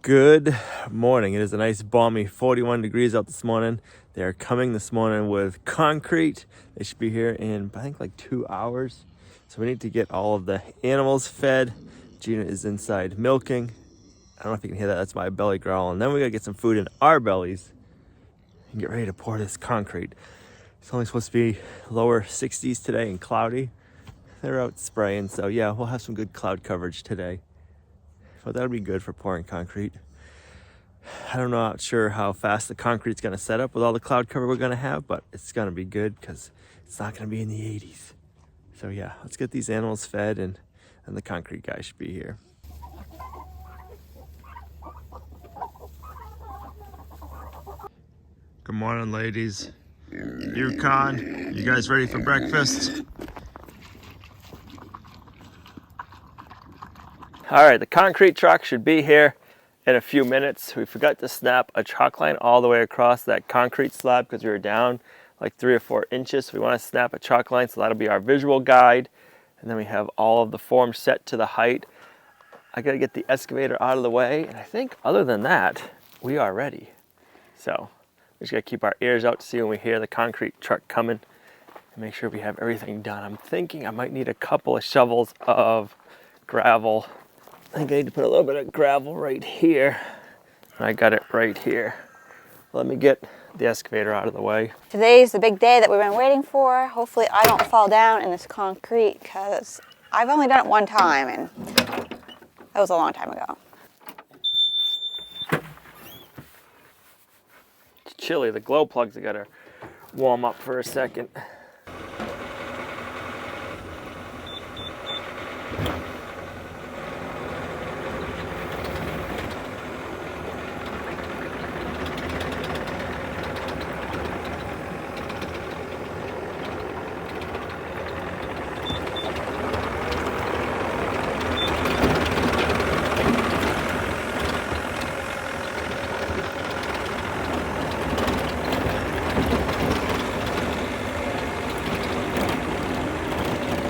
Good morning. It is a nice balmy 41 degrees out this morning. They are coming this morning with concrete. They should be here in, I think, like 2 hours. So we need to get all of the animals fed. Gina is inside milking. I don't know if you can hear that. That's my belly growling. Then we gotta get some food in our bellies and get ready to pour this concrete. It's only supposed to be lower 60s today and cloudy. They're out spraying, so yeah, we'll have some good cloud coverage today. But that'll be good for pouring concrete. I'm not sure how fast the concrete's gonna set up with all the cloud cover we're gonna have, but it's gonna be good because it's not gonna be in the 80s. So yeah, let's get these animals fed and the concrete guy should be here. Good morning, ladies. Yukon, you guys ready for breakfast? All right, the concrete truck should be here in a few minutes. We forgot to snap a chalk line all the way across that concrete slab because we were down like 3 or 4 inches. We want to snap a chalk line, so that'll be our visual guide. And then we have all of the forms set to the height. I gotta get the excavator out of the way. And I think other than that, we are ready. So we just gotta keep our ears out to see when we hear the concrete truck coming and make sure we have everything done. I'm thinking I might need a couple of shovels of gravel. I think I need to put a little bit of gravel right here. I got it right here. Let me get the excavator out of the way. Today's the big day that we've been waiting for. Hopefully I don't fall down in this concrete because I've only done it one time and that was a long time ago. It's chilly. The glow plugs have got to warm up for a second.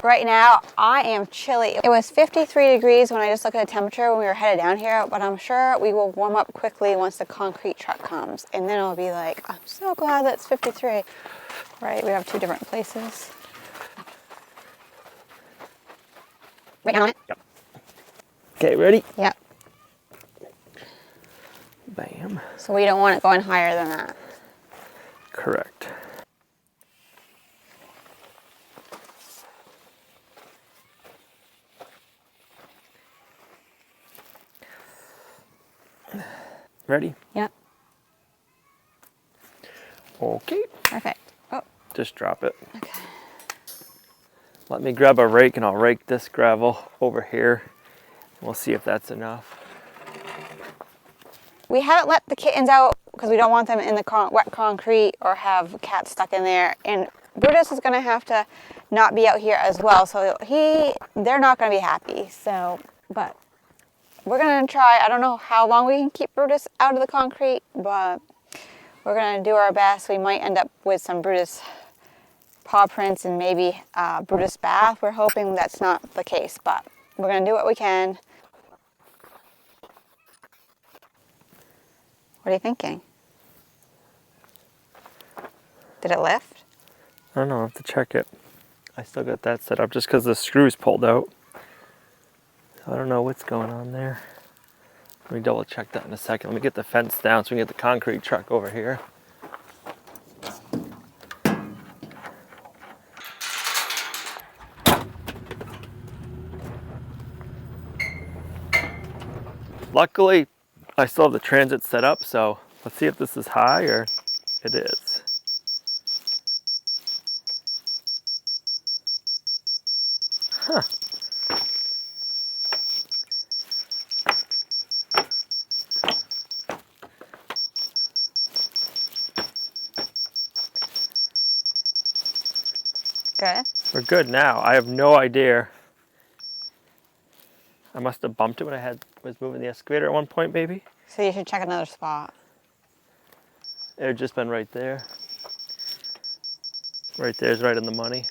Right now, I am chilly. It was 53 degrees when I just looked at the temperature when we were headed down here, but I'm sure we will warm up quickly once the concrete truck comes. And then it'll be like, I'm so glad that it's 53. Right, we have 2 different places. Right on it? Yep. Okay, ready? Yep. Bam. So we don't want it going higher than that. Correct. Ready? Yep. Okay. Perfect. Oh. Just drop it. Okay. Let me grab a rake and I'll rake this gravel over here. We'll see if that's enough. We haven't let the kittens out because we don't want them in the wet concrete or have cats stuck in there. And Brutus is going to have to not be out here as well. So they're not going to be happy. So, but we're going to try. I don't know how long we can keep Brutus out of the concrete, but we're going to do our best. We might end up with some Brutus paw prints and maybe Brutus bath. We're hoping that's not the case, but we're going to do what we can. What are you thinking? Did it lift? I don't know, I'll have to check it. I still got that set up just because the screw's pulled out. So I don't know what's going on there. Let me double check that in a second. Let me get the fence down so we can get the concrete truck over here. Luckily, I still have the transit set up, so let's see if this is high or it is. Huh. Good. We're good now. I have no idea. I must have bumped it when I was moving the excavator at one point, maybe. So you should check another spot. It had just been right there. Right there's right in the money.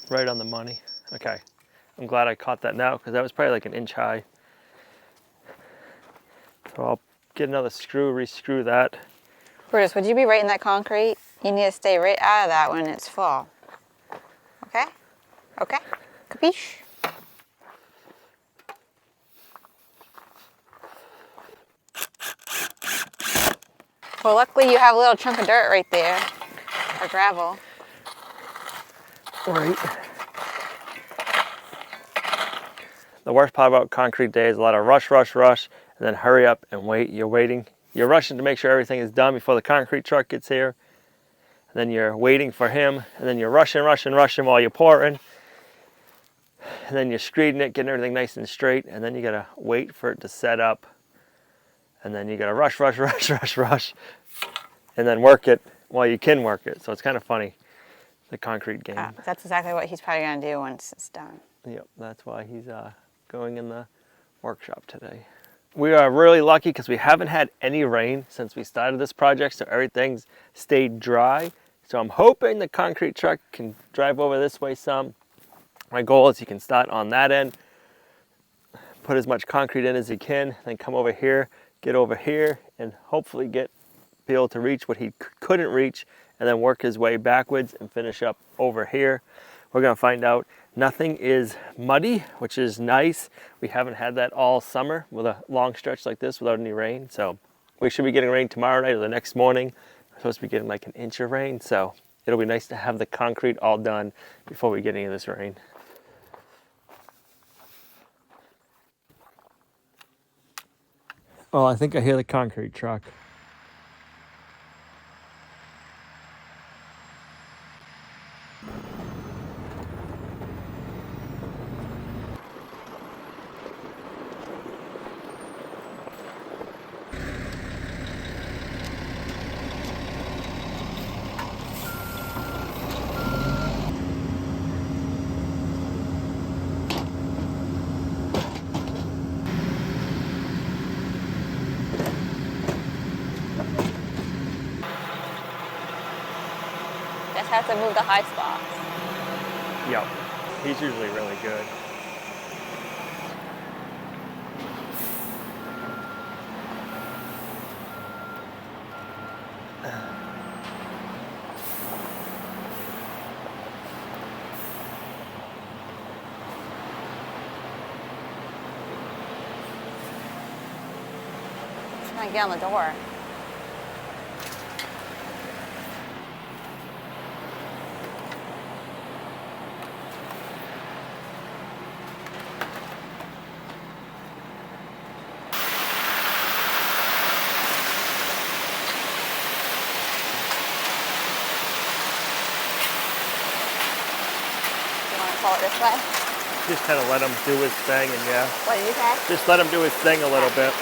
Right on the money. Okay. I'm glad I caught that now because that was probably like an inch high. So I'll get another screw, re-screw that. Brutus, would you be right in that concrete? You need to stay right out of that when it's full. Okay? Okay? Capiche? Well, luckily you have a little chunk of dirt right there, or gravel. Right. The worst part about concrete day is a lot of rush, rush, rush, and then hurry up and wait. You're waiting. You're rushing to make sure everything is done before the concrete truck gets here. And then you're waiting for him, and then you're rushing, rushing, rushing while you're pouring. And then you're screeding it, getting everything nice and straight, and then you gotta wait for it to set up. And then you gotta rush, rush, rush, rush, rush, and then work it while you can work it. So it's kind of funny, the concrete game. That's exactly what he's probably gonna do once it's done. Yep, that's why he's going in the workshop today. We are really lucky because we haven't had any rain since we started this project, so everything's stayed dry. So I'm hoping the concrete truck can drive over this way some. My goal is he can start on that end, put as much concrete in as he can, then come over here, get over here, and hopefully be able to reach what he couldn't reach, and then work his way backwards and finish up over here. We're gonna find out. Nothing is muddy, which is nice. We haven't had that all summer with a long stretch like this without any rain. So we should be getting rain tomorrow night or the next morning. We're supposed to be getting like an inch of rain. So it'll be nice to have the concrete all done before we get any of this rain. Oh, I think I hear the concrete truck. Just have to move the high spots. Yep, he's usually really good. Just trying to get on the door. Pull it this way. Just kind of let him do his thing, and yeah. What did you say? Just let him do his thing a little bit.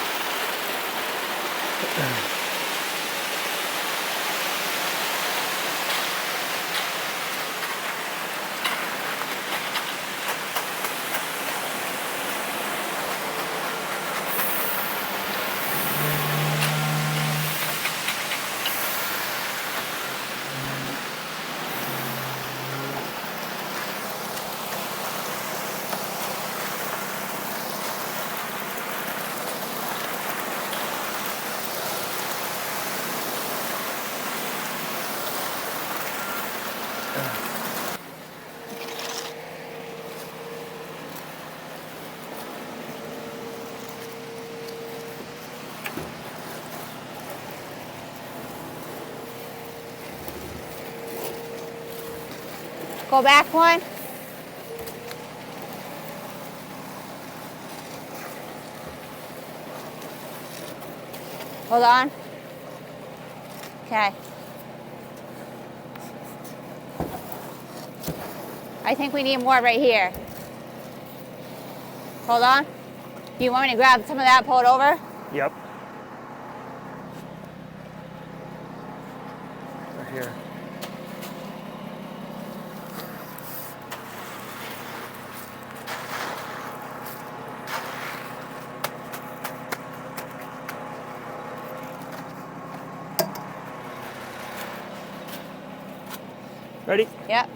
Go back one. Hold on. Okay. I think we need more right here. Hold on. Do you want me to grab some of that, pull it over? Yep. Right here. Ready? Yep.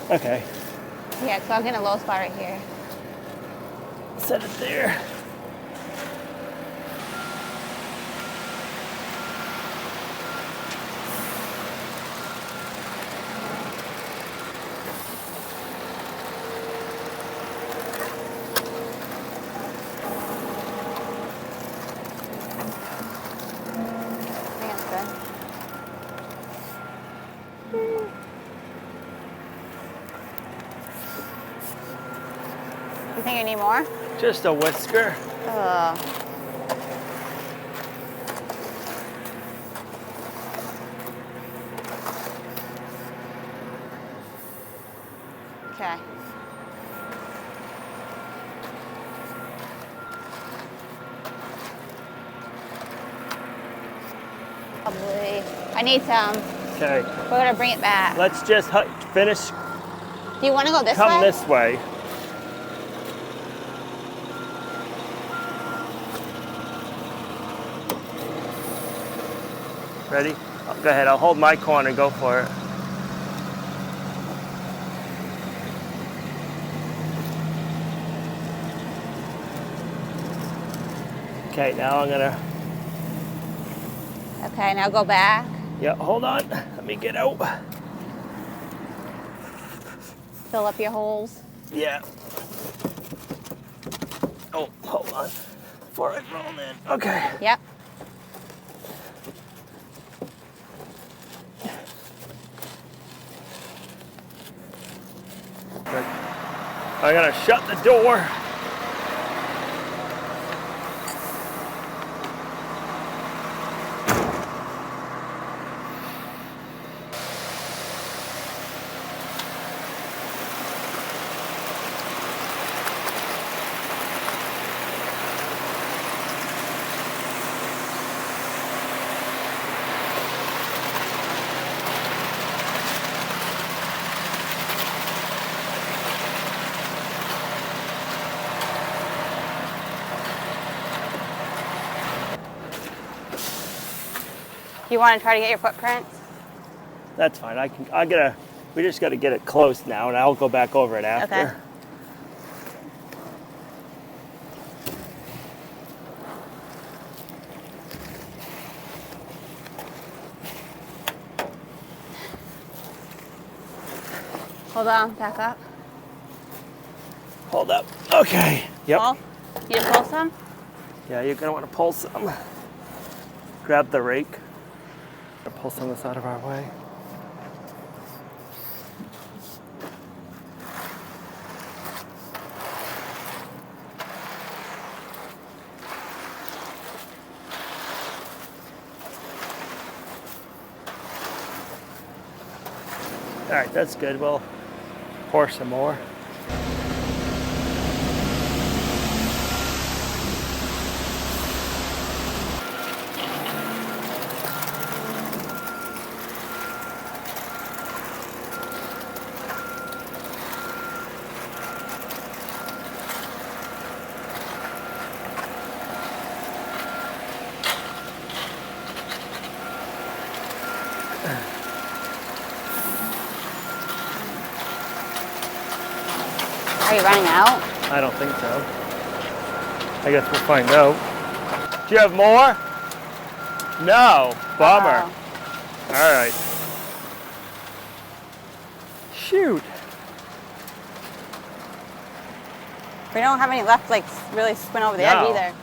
Okay. Yeah, so I'm getting a low spot right here. Set it there. I think that's good. You think you need more? Just a whisker. Ugh. Okay. Probably. I need some. Okay. We're gonna bring it back. Let's just finish. Do you want to go this Come way? this way. Ready? Oh, go ahead. I'll hold my corner. Go for it. Okay, now I'm gonna. Okay, now go back. Yeah, hold on. Let me get out. Fill up your holes. Yeah. Oh, hold on. Before I roll in. Okay. Yep. Good. I'm gonna shut the door. You want to try to get your footprints? That's fine. We just gotta get it close now, and I'll go back over it after. Okay. Hold on, back up. Hold up. Okay. Yep. Pull. You pull some? Yeah, you're gonna want to pull some. Grab the rake. Pull some of this out of our way. All right, that's good. We'll pour some more. Are you running out? I don't think so. I guess we'll find out. Do you have more? No. Bummer. Oh. All right. Shoot. We don't have any left, like really went over the edge No. either.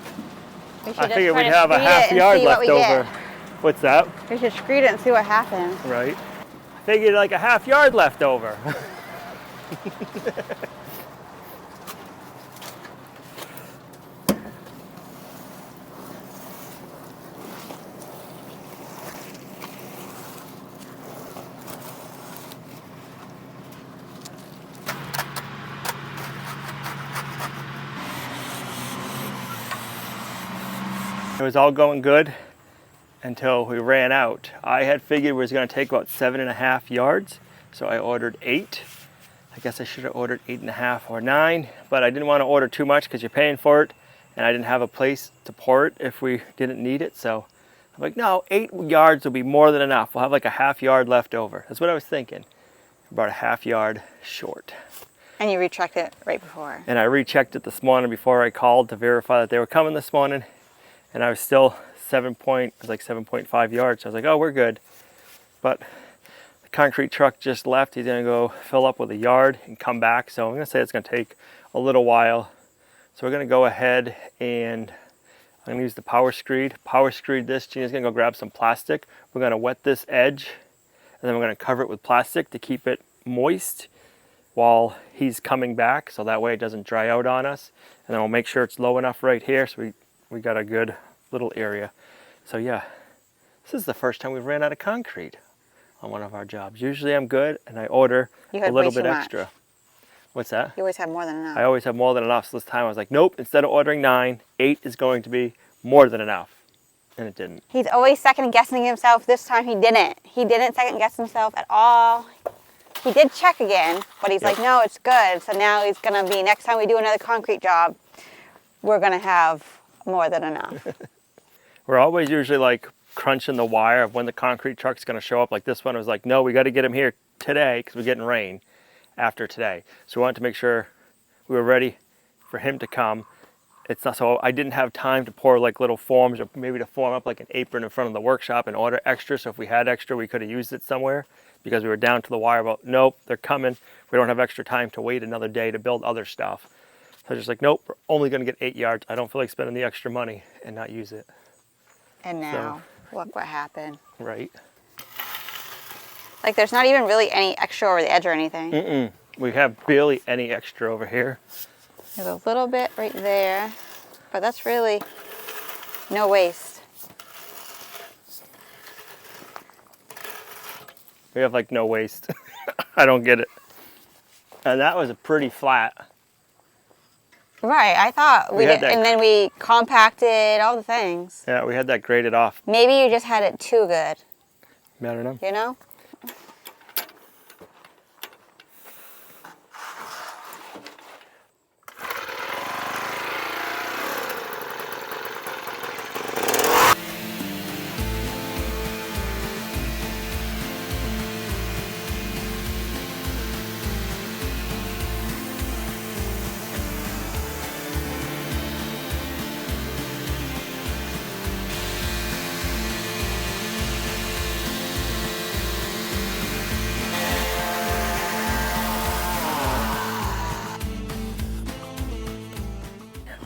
We should I just figured try we'd to have a screed half it and yard see what left we over. get. What's that? We should screed it and see what happens. Right. I figured like a half yard left over. It was all going good until we ran out. I had figured it was going to take about 7.5 yards, so I ordered 8. I guess I should have ordered 8.5 or 9, but I didn't want to order too much because you're paying for it, and I didn't have a place to pour it if we didn't need it. So I'm like, no, 8 yards will be more than enough. We'll have like a half yard left over. That's what I was thinking. about a half yard short. And you rechecked it right before. And I rechecked it this morning before I called to verify that they were coming this morning. And I was still 7.5 yards. I was like, oh, we're good. But the concrete truck just left. He's gonna go fill up with a yard and come back. So I'm gonna say it's gonna take a little while. So we're gonna go ahead and I'm gonna use the power screed. Power screed this. Gina's gonna go grab some plastic. We're gonna wet this edge and then we're gonna cover it with plastic to keep it moist while he's coming back, so that way it doesn't dry out on us. And then we'll make sure it's low enough right here so we got a good little area. So yeah, this is the first time we've ran out of concrete on one of our jobs. Usually I'm good and I order a little bit extra. What's that? You always have more than enough. I always have more than enough. So this time I was like, nope, instead of ordering 9, 8 is going to be more than enough. And it didn't. He's always second guessing himself. This time he didn't. He didn't second guess himself at all. He did check again, but he's like, no, it's good. So now he's gonna be, next time we do another concrete job, we're gonna have more than enough. We're always usually like crunching the wire of when the concrete truck's gonna show up. Like this one was like, no, we gotta get him here today because we're getting rain after today. So we wanted to make sure we were ready for him to come. It's not, so I didn't have time to pour like little forms or maybe to form up like an apron in front of the workshop and order extra. So if we had extra, we could have used it somewhere. Because we were down to the wire about, nope, they're coming. We don't have extra time to wait another day to build other stuff. So I was just like, nope, we're only gonna get 8 yards. I don't feel like spending the extra money and not use it. And now, look what happened. Right. Like there's not even really any extra over the edge or anything. We have barely any extra over here. There's a little bit right there, but that's really no waste. We have like no waste. I don't get it. And that was a pretty flat. Right, I thought we did, and then we compacted all the things. Yeah, we had that graded off. Maybe you just had it too good. I don't know. You know?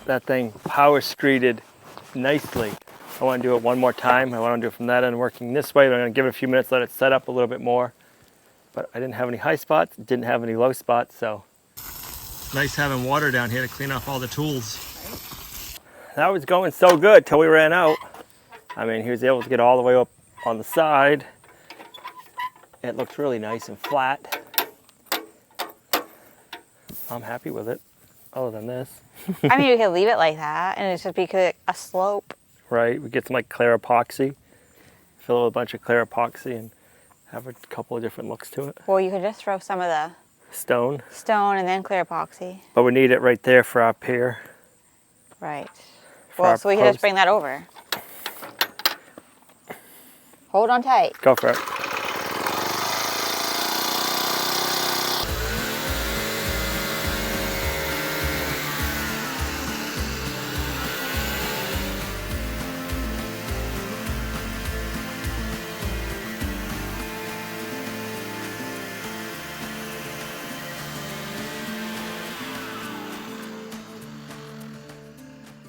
That thing power screeded nicely. I want to do it one more time. I want to do it from that end working this way. But I'm going to give it a few minutes, let it set up a little bit more. But I didn't have any high spots, didn't have any low spots, so. Nice having water down here to clean off all the tools. That was going so good till we ran out. I mean, he was able to get all the way up on the side. It looked really nice and flat. I'm happy with it, other than this. I mean, we could leave it like that, and it's just be a slope. Right, we get some like clear epoxy, fill it with a bunch of clear epoxy and have a couple of different looks to it. Well, you could just throw some of the Stone. and then clear epoxy. But we need it right there for our pier. Right. Well, so we can just bring that over. Hold on tight. Go for it.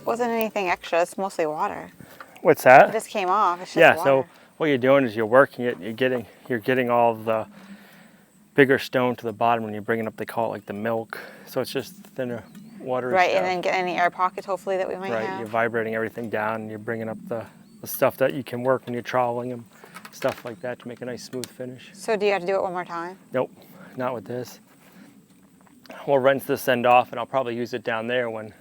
Wasn't anything extra, it's mostly water. What's that? It just came off, it's just Yeah, water. so what you're doing is you're working it, you're getting all of the bigger stone to the bottom when you're bringing up, they call it like the milk. So it's just thinner, watery Right, stuff. and then get any air pockets hopefully that we might Right, have. you're vibrating everything down and you're bringing up the stuff that you can work when you're troweling them, stuff like that to make a nice smooth finish. So do you have to do it one more time? Nope, not with this. We'll rinse this end off and I'll probably use it down there when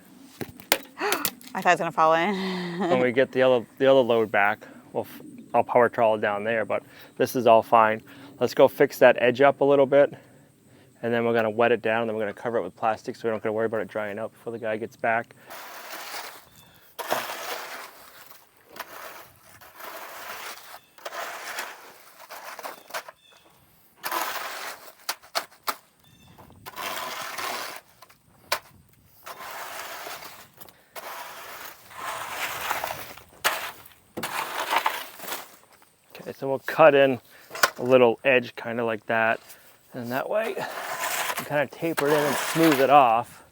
I thought it was gonna fall in. when we get the other load back. I'll power trowel it down there, but this is all fine. Let's go fix that edge up a little bit, and then we're gonna wet it down, and then we're gonna cover it with plastic so we don't gotta worry about it drying out before the guy gets back. Okay, so we'll cut in a little edge kind of like that, and that way you kind of taper it in and smooth it off.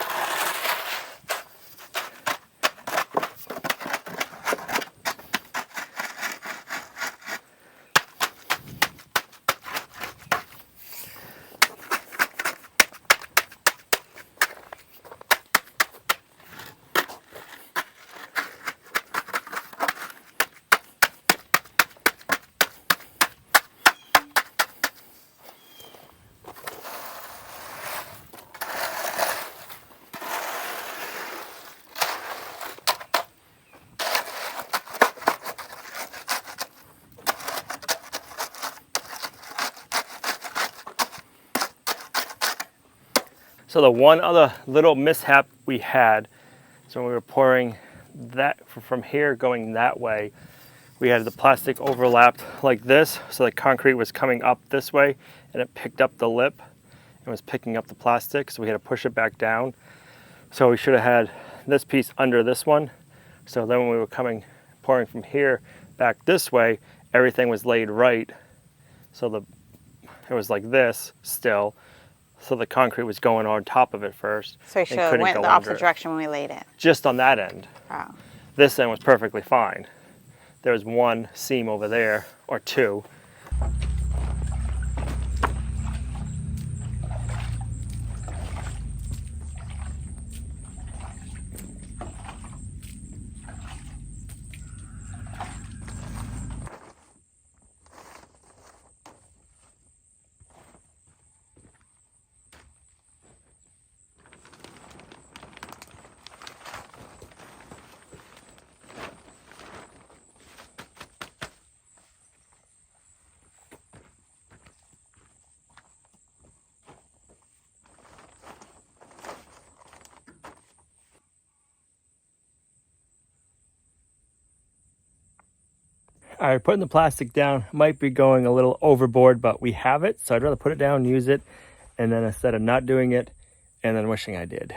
So the one other little mishap we had, so when we were pouring that from here going that way, we had the plastic overlapped like this, so the concrete was coming up this way and it picked up the lip and was picking up the plastic, so we had to push it back down. So we should have had this piece under this one, so then when we were pouring from here back this way, everything was laid right, so it was like this still. So the concrete was going on top of it first. So you should have went the opposite direction when we laid it. Just on that end. Oh. This end was perfectly fine. There was one seam over there, or two. All right, putting the plastic down might be going a little overboard, but we have it, so I'd rather put it down, use it, and then instead of not doing it and then wishing I did.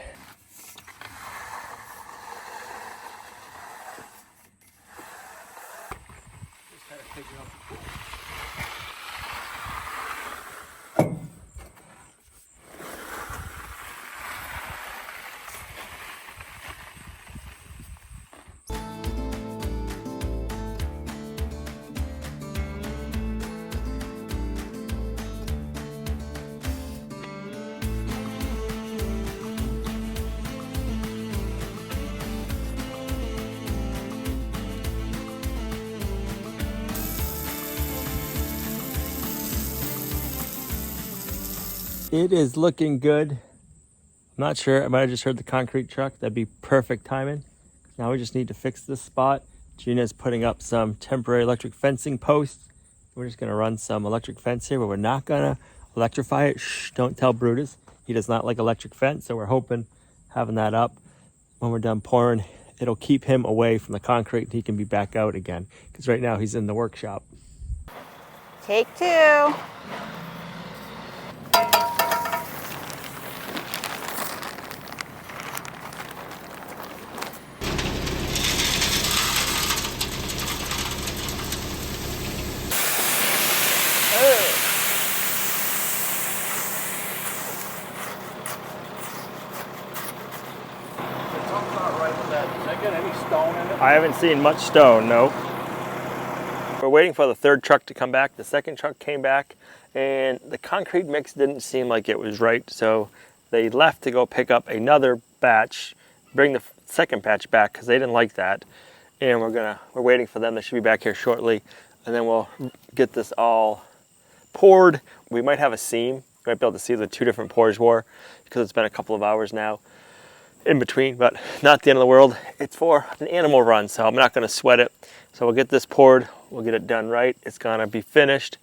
It is looking good. I'm not sure, I might have just heard the concrete truck. That'd be perfect timing. Now we just need to fix this spot. Gina's putting up some temporary electric fencing posts. We're just gonna run some electric fence here, but we're not gonna electrify it. Shh, don't tell Brutus. He does not like electric fence, so we're hoping having that up when we're done pouring, it'll keep him away from the concrete and he can be back out again. Because right now he's in the workshop. Take two. I haven't seen much stone, no. We're waiting for the third truck to come back. The second truck came back and the concrete mix didn't seem like it was right. So they left to go pick up another batch, bring the second batch back because they didn't like that. And we're waiting for them. They should be back here shortly. And then we'll get this all poured. We might have a seam. You might be able to see the two different pours were because it's been a couple of hours now in between, but not the end of the world. It's for an animal run, so I'm not going to sweat it. So we'll get this poured, we'll get it done right. It's going to be finished.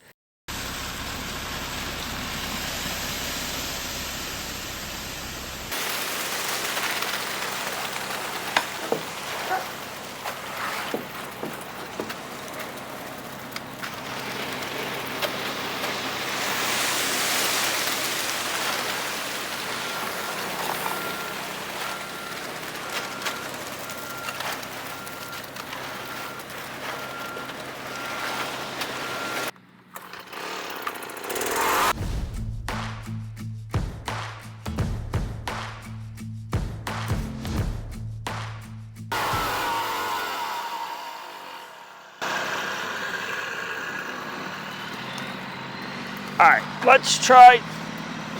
All right, let's try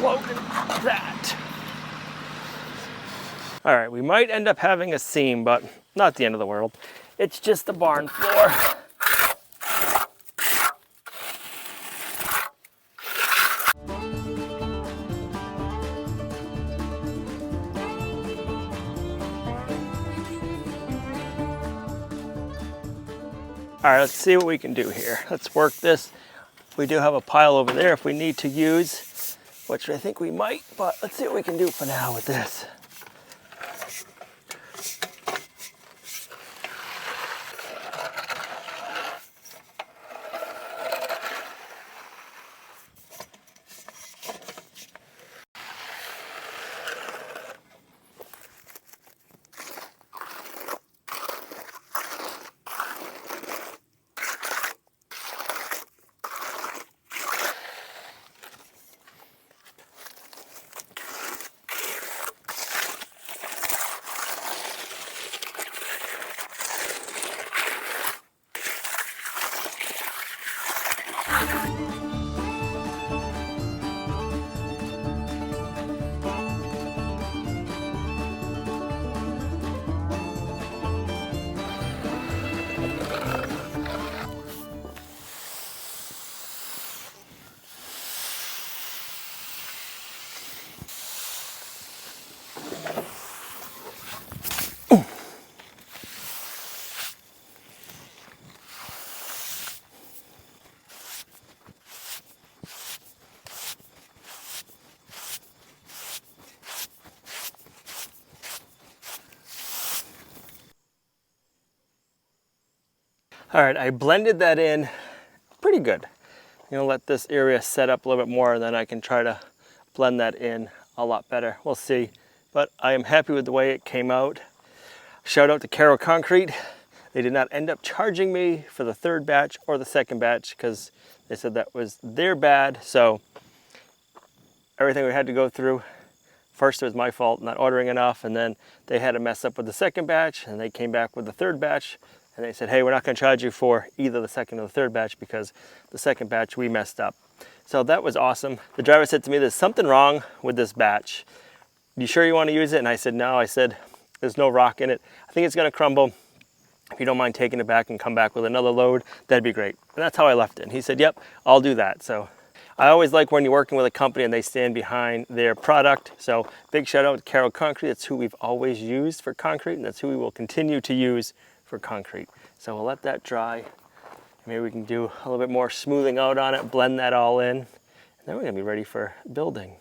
loading that. All right, we might end up having a seam, but not the end of the world. It's just the barn floor. All right, let's see what we can do here. Let's work this. We do have a pile over there if we need to use, which I think we might, but let's see what we can do for now with this. All right, I blended that in pretty good. I'm gonna let this area set up a little bit more and then I can try to blend that in a lot better. We'll see, but I am happy with the way it came out. Shout out to Carroll Concrete. They did not end up charging me for the third batch or the second batch because they said that was their bad. So everything we had to go through, first it was my fault not ordering enough, and then they had a mess up with the second batch and they came back with the third batch and they said, hey, we're not gonna charge you for either the second or the third batch because the second batch we messed up. So that was awesome. The driver said to me, there's something wrong with this batch. You sure you wanna use it? And I said, no. I said, there's no rock in it. I think it's gonna crumble. If you don't mind taking it back and come back with another load, that'd be great. And that's how I left it. And he said, yep, I'll do that. So I always like when you're working with a company and they stand behind their product. So big shout out to Carroll Concrete. That's who we've always used for concrete, and that's who we will continue to use for concrete. So we'll let that dry. Maybe we can do a little bit more smoothing out on it, blend that all in, and then we're gonna be ready for building.